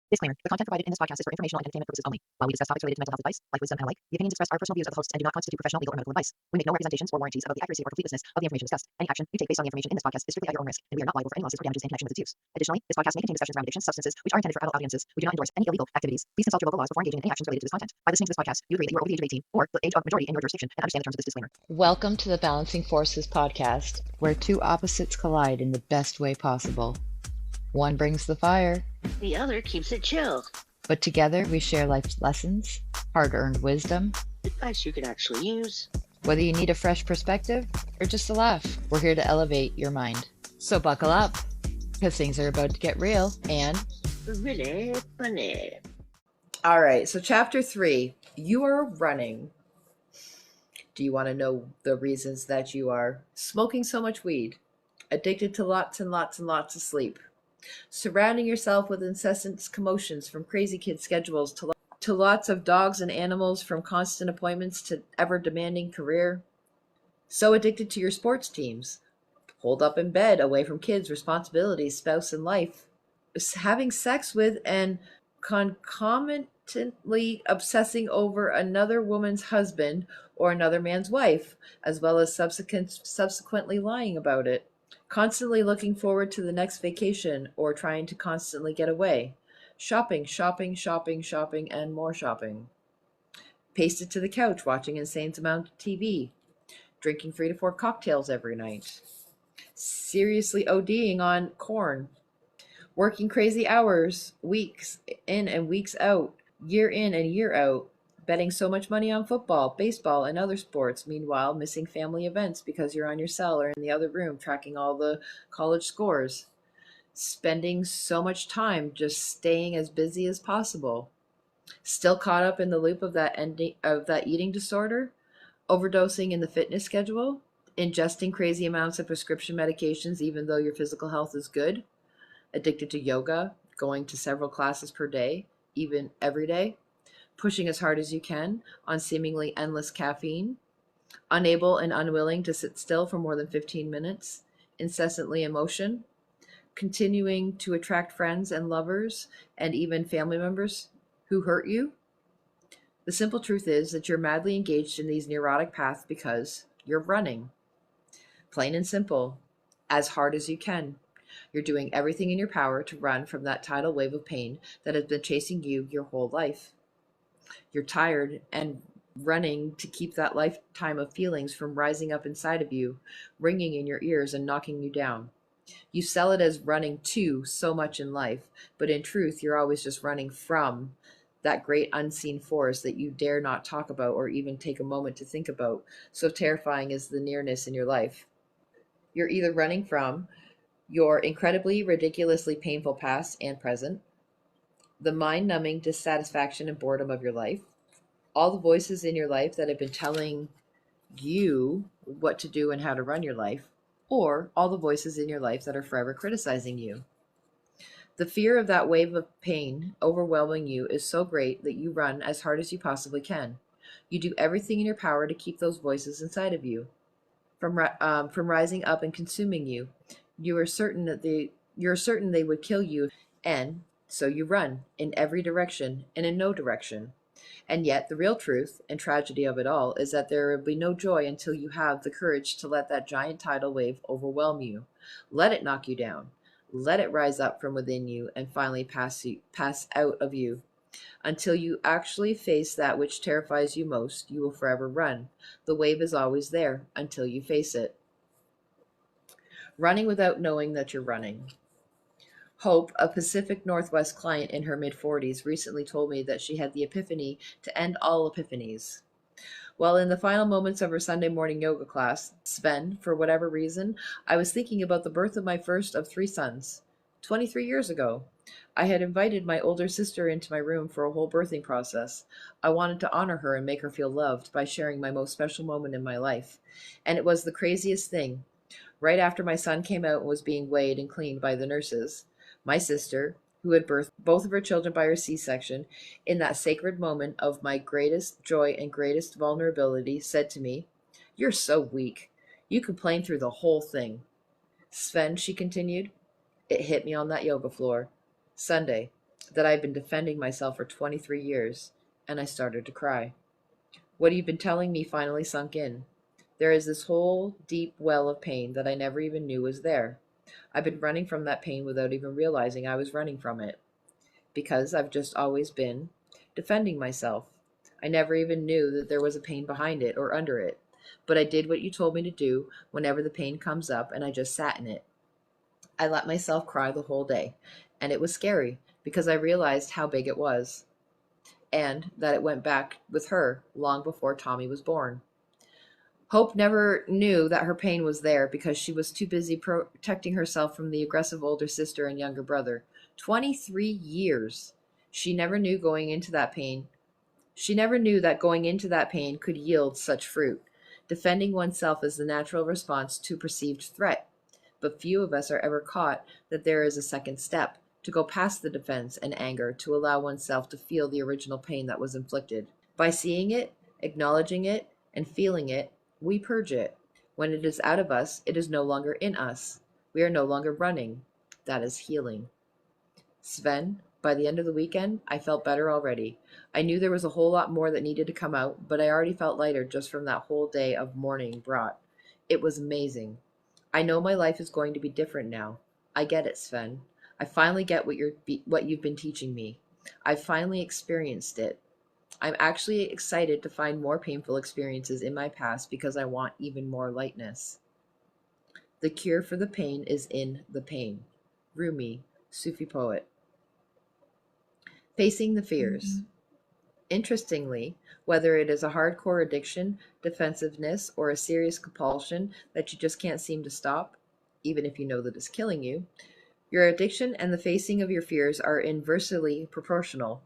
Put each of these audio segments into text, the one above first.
Disclaimer. The content provided in this podcast is for informational and entertainment purposes only. While we discuss topics related to mental health advice, life wisdom, and alike, the opinions expressed are personal views of the hosts and do not constitute professional, legal, or medical advice. We make no representations or warranties about the accuracy or completeness of the information discussed. Any action you take based on the information in this podcast is strictly at your own risk, and we are not liable for any losses or damages in connection with its use. Additionally, this podcast may contain discussions around addictions, substances, which are intended for adult audiences. We do not endorse any illegal activities. Please consult your local laws before engaging in any actions related to this content. By listening to this podcast, you agree that you are over the age of 18 or the age of majority in your jurisdiction and understand the terms of this disclaimer. Welcome to the Balancing Forces podcast, where two opposites collide in the best way possible. One brings the fire, the other keeps it chill. But together we share life's lessons, hard-earned wisdom, advice you can actually use. Whether you need a fresh perspective or just a laugh, we're here to elevate your mind. So buckle up, because things are about to get real and really funny. All right, so chapter 3, you are running. Do you want to know the reasons that you are smoking so much weed, addicted to lots and lots and lots of sleep, surrounding yourself with incessant commotions from crazy kid schedules to lots of dogs and animals, from constant appointments to ever-demanding career, so addicted to your sports teams, holed up in bed away from kids, responsibilities, spouse, and life, having sex with and concomitantly obsessing over another woman's husband or another man's wife, as well as subsequently lying about it, constantly looking forward to the next vacation or trying to constantly get away, shopping, and more shopping, pasted to the couch watching insane amounts of TV, drinking 3 to 4 cocktails every night, seriously ODing on corn, working crazy hours, weeks in and weeks out, year in and year out, betting so much money on football, baseball, and other sports, meanwhile missing family events because you're on your cell or in the other room tracking all the college scores, spending so much time just staying as busy as possible, still caught up in the loop of that eating disorder, overdosing in the fitness schedule, ingesting crazy amounts of prescription medications even though your physical health is good, addicted to yoga, going to several classes per day, even every day, pushing as hard as you can on seemingly endless caffeine, unable and unwilling to sit still for more than 15 minutes, incessantly in motion, continuing to attract friends and lovers and even family members who hurt you. The simple truth is that you're madly engaged in these neurotic paths because you're running. Plain and simple, as hard as you can. You're doing everything in your power to run from that tidal wave of pain that has been chasing you your whole life. You're tired and running to keep that lifetime of feelings from rising up inside of you, ringing in your ears and knocking you down. You sell it as running to so much in life, but in truth, you're always just running from that great unseen force that you dare not talk about or even take a moment to think about. So terrifying is the nearness in your life. You're either running from your incredibly, ridiculously painful past and present, the mind-numbing dissatisfaction and boredom of your life, all the voices in your life that have been telling you what to do and how to run your life, or all the voices in your life that are forever criticizing you. The fear of that wave of pain overwhelming you is so great that you run as hard as you possibly can. You do everything in your power to keep those voices inside of you from rising up and consuming you. You're certain they would kill you, and so you run in every direction and in no direction. And yet the real truth and tragedy of it all is that there will be no joy until you have the courage to let that giant tidal wave overwhelm you. Let it knock you down. Let it rise up from within you and finally pass out of you. Until you actually face that which terrifies you most, you will forever run. The wave is always there until you face it. Running without knowing that you're running. Hope, a Pacific Northwest client in her mid-40s, recently told me that she had the epiphany to end all epiphanies. While in the final moments of her Sunday morning yoga class, Sven, for whatever reason, I was thinking about the birth of my first of 3 sons. 23 years ago, I had invited my older sister into my room for a whole birthing process. I wanted to honor her and make her feel loved by sharing my most special moment in my life. And it was the craziest thing. Right after my son came out and was being weighed and cleaned by the nurses, my sister, who had birthed both of her children by her C-section, in that sacred moment of my greatest joy and greatest vulnerability, said to me, "You're so weak. You complained through the whole thing." Sven, she continued, it hit me on that yoga floor. Sunday, that I'd been defending myself for 23 years, and I started to cry. What you've been telling me finally sunk in. There is this whole deep well of pain that I never even knew was there. I've been running from that pain without even realizing I was running from it, because I've just always been defending myself. I never even knew that there was a pain behind it or under it. But I did what you told me to do whenever the pain comes up, and I just sat in it. I let myself cry the whole day, and it was scary because I realized how big it was, and that it went back with her long before Tommy was born. Hope never knew that her pain was there because she was too busy protecting herself from the aggressive older sister and younger brother. 23 years. She never knew going into that pain. She never knew that going into that pain could yield such fruit. Defending oneself is the natural response to perceived threat. But few of us are ever caught that there is a second step, to go past the defense and anger, to allow oneself to feel the original pain that was inflicted. By seeing it, acknowledging it, and feeling it, we purge it. When it is out of us, it is no longer in us. We are no longer running. That is healing. Sven, by the end of the weekend, I felt better already. I knew there was a whole lot more that needed to come out, but I already felt lighter just from that whole day of mourning brought. It was amazing. I know my life is going to be different now. I get it, Sven. I finally get what you've been teaching me. I've finally experienced it. I'm actually excited to find more painful experiences in my past because I want even more lightness. The cure for the pain is in the pain. Rumi, Sufi poet. Facing the fears. Interestingly, whether it is a hardcore addiction, defensiveness, or a serious compulsion that you just can't seem to stop, even if you know that it's killing you, your addiction and the facing of your fears are inversely proportional.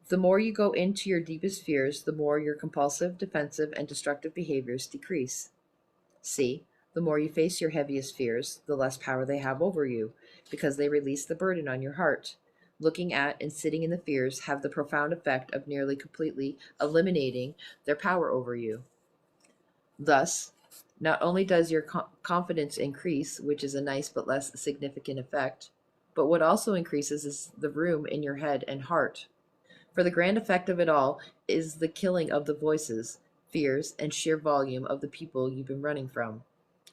The more you go into your deepest fears, the more your compulsive, defensive, and destructive behaviors decrease. See, the more you face your heaviest fears, the less power they have over you, because they release the burden on your heart. Looking at and sitting in the fears have the profound effect of nearly completely eliminating their power over you. Thus, not only does your confidence increase, which is a nice but less significant effect, but what also increases is the room in your head and heart. For the grand effect of it all is the killing of the voices, fears, and sheer volume of the people you've been running from.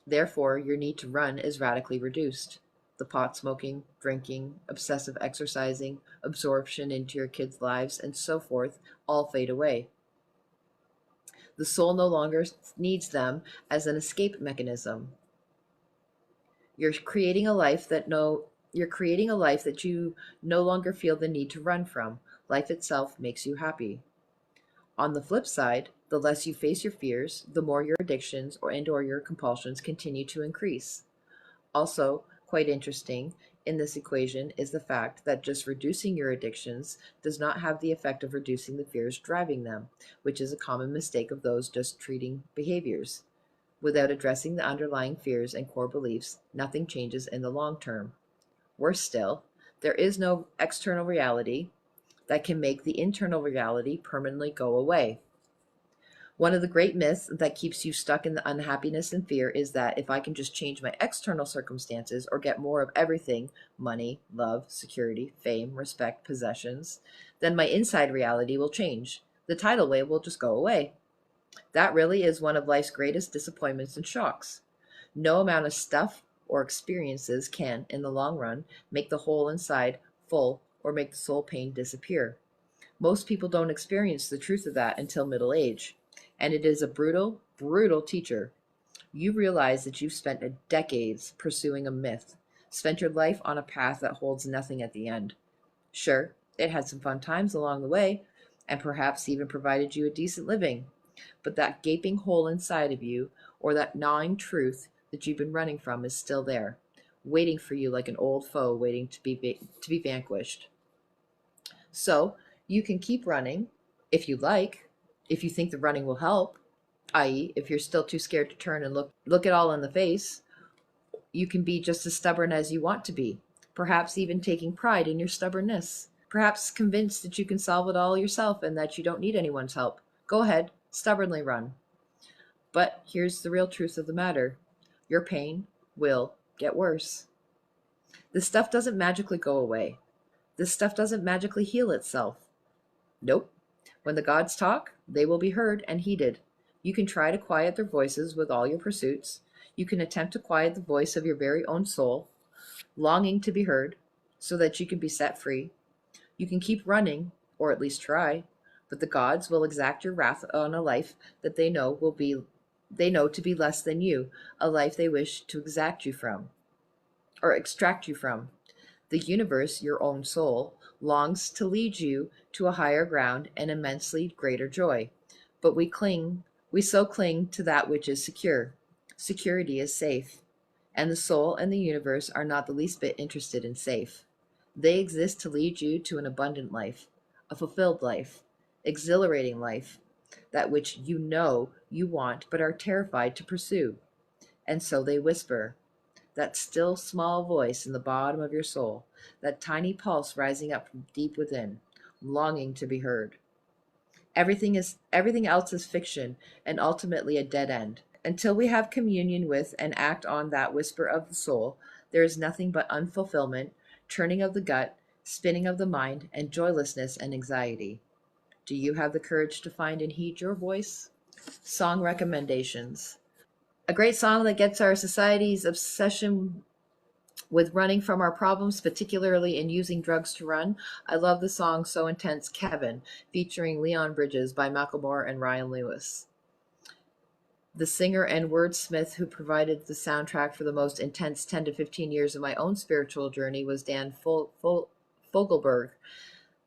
Therefore, your need to run is radically reduced. The pot smoking, drinking, obsessive exercising, absorption into your kids' lives, and so forth all fade away. The soul no longer needs them as an escape mechanism. You're creating a life that you no longer feel the need to run from. Life itself makes you happy. On the flip side, the less you face your fears, the more your addictions or your compulsions continue to increase. Also, quite interesting in this equation is the fact that just reducing your addictions does not have the effect of reducing the fears driving them, which is a common mistake of those just treating behaviors. Without addressing the underlying fears and core beliefs, nothing changes in the long term. Worse still, there is no external reality that can make the internal reality permanently go away. One of the great myths that keeps you stuck in the unhappiness and fear is that if I can just change my external circumstances or get more of everything, money, love, security, fame, respect, possessions, then my inside reality will change. The tidal wave will just go away. That really is one of life's greatest disappointments and shocks. No amount of stuff or experiences can, in the long run, make the hole inside full or make the soul pain disappear. Most people don't experience the truth of that until middle age. And it is a brutal, brutal teacher. You realize that you've spent decades pursuing a myth, spent your life on a path that holds nothing at the end. Sure, it had some fun times along the way, and perhaps even provided you a decent living. But that gaping hole inside of you, or that gnawing truth that you've been running from, is still there, waiting for you like an old foe waiting to be vanquished. So, you can keep running if you like, if you think the running will help, i.e., if you're still too scared to turn and look it all in the face. You can be just as stubborn as you want to be, perhaps even taking pride in your stubbornness, perhaps convinced that you can solve it all yourself and that you don't need anyone's help. Go ahead, stubbornly run. But here's the real truth of the matter. Your pain will get worse. This stuff doesn't magically go away. This stuff doesn't magically heal itself. Nope. When the gods talk, they will be heard and heeded. You can try to quiet their voices with all your pursuits. You can attempt to quiet the voice of your very own soul, longing to be heard, so that you can be set free. You can keep running, or at least try, but the gods will exact your wrath on a life that they know to be less than you, a life they wish to extract you from. The universe, your own soul, longs to lead you to a higher ground and immensely greater joy. But we so cling to that which is secure. Security is safe, and the soul and the universe are not the least bit interested in safe. They exist to lead you to an abundant life, a fulfilled life, exhilarating life, that which you know you want but are terrified to pursue. And so they whisper, that still small voice in the bottom of your soul, that tiny pulse rising up from deep within, longing to be heard. Everything else is fiction and ultimately a dead end. Until we have communion with and act on that whisper of the soul, there is nothing but unfulfillment, churning of the gut, spinning of the mind, and joylessness and anxiety. Do you have the courage to find and heed your voice? Song recommendations. A great song that gets our society's obsession with running from our problems, particularly in using drugs to run. I love the song So Intense Kevin, featuring Leon Bridges by Macklemore and Ryan Lewis. The singer and wordsmith who provided the soundtrack for the most intense 10 to 15 years of my own spiritual journey was Dan Fogelberg.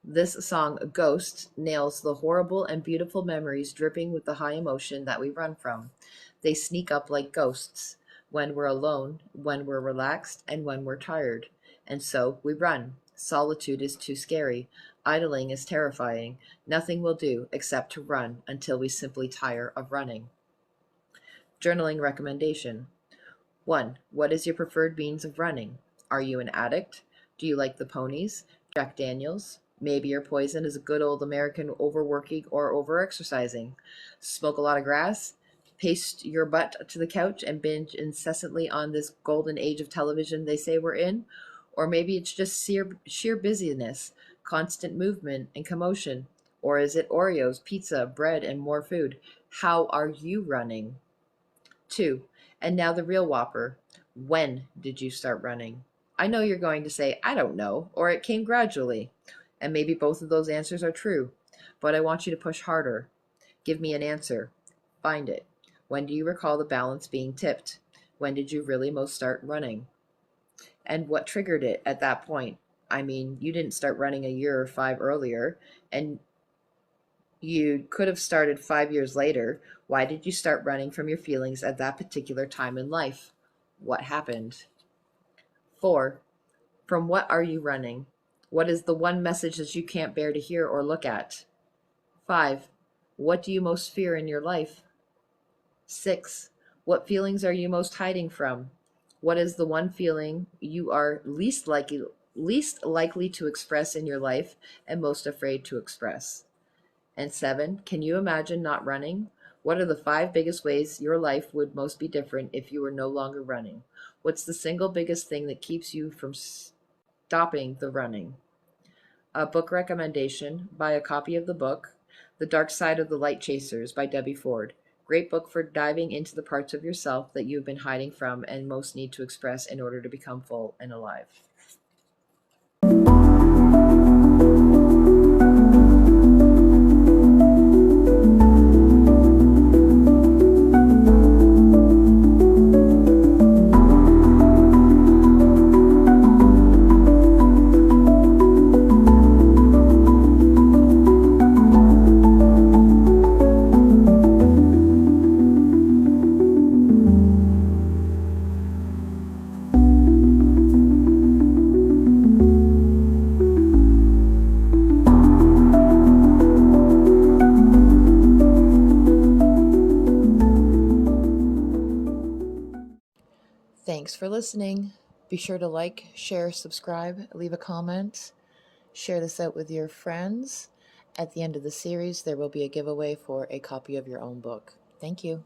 This song, Ghost, nails the horrible and beautiful memories dripping with the high emotion that we run from. They sneak up like ghosts when we're alone, when we're relaxed, and when we're tired. And so we run. Solitude is too scary. Idling is terrifying. Nothing will do except to run until we simply tire of running. Journaling recommendation. 1. What is your preferred means of running? Are you an addict? Do you like the ponies? Jack Daniels? Maybe your poison is a good old American overworking or overexercising. Smoke a lot of grass? Paste your butt to the couch and binge incessantly on this golden age of television they say we're in? Or maybe it's just sheer busyness, constant movement and commotion. Or is it Oreos, pizza, bread, and more food? How are you running? 2. And now the real whopper. When did you start running? I know you're going to say, I don't know, or it came gradually. And maybe both of those answers are true. But I want you to push harder. Give me an answer. Find it. When do you recall the balance being tipped? When did you really most start running? And what triggered it at that point? I mean, you didn't start running a year or 5 earlier, and you could have started 5 years later. Why did you start running from your feelings at that particular time in life? What happened? 4. From what are you running? What is the one message that you can't bear to hear or look at? 5. What do you most fear in your life? 6. What feelings are you most hiding from? What is the one feeling you are least likely to express in your life and most afraid to express? And 7. Can you imagine not running? What are the 5 biggest ways your life would most be different if you were no longer running? What's the single biggest thing that keeps you from stopping the running? A book recommendation: buy a copy of the book, The Dark Side of the Light Chasers by Debbie Ford. Great book for diving into the parts of yourself that you've been hiding from and most need to express in order to become full and alive. Thanks for listening. Be sure to like, share, subscribe, leave a comment, share this out with your friends. At the end of the series, there will be a giveaway for a copy of your own book. Thank you.